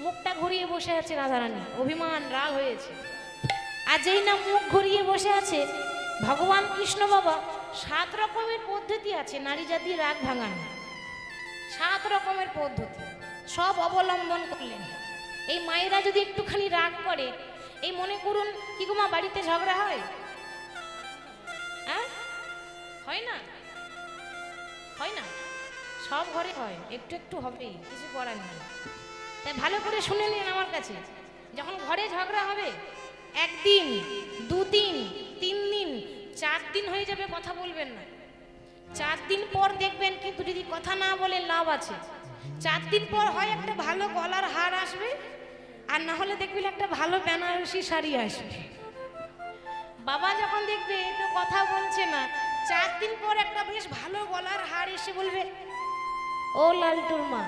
মুখটা ঘুরিয়ে বসে আছে রাধারানী, অভিমান রাগ হয়েছে। আর যেই না মুখ ঘুরিয়ে বসে আছে, ভগবান কৃষ্ণ বাবা 7 রকমের পদ্ধতি আছে নারী জাতির রাগ ভাঙানো। 7 রকমের পদ্ধতি সব অবলম্বন করলেন। এই মায়েরা যদি একটুখানি রাগ করে, এই মনে করুন কি গো মা, বাড়িতে ঝগড়া হয়? হ্যাঁ, হয় না? হয় না? সব ঘরে হয়, একটু একটু হবেই, কিছু করার নেই। তাই ভালো করে শুনে নিন আমার কাছে, যখন ঘরে ঝগড়া হবে, 1 দিন 2 দিন 3 দিন 4 দিন হয়ে যাবে, কথা বলবেন না। 4 দিন পর দেখবেন, কিন্তু যদি কথা না বলে লাভ আছে, 4 দিন পর হয় একটা ভালো গলার হার আসবে, আর না হলে দেখবেন একটা ভালো বেনারসি শাড়ি আসবে। বাবা যখন দেখবে তো কথা বলছে না, 4 দিন পর একটা বেশ ভালো গলার হার এসে বলবে, ও লালটুর মা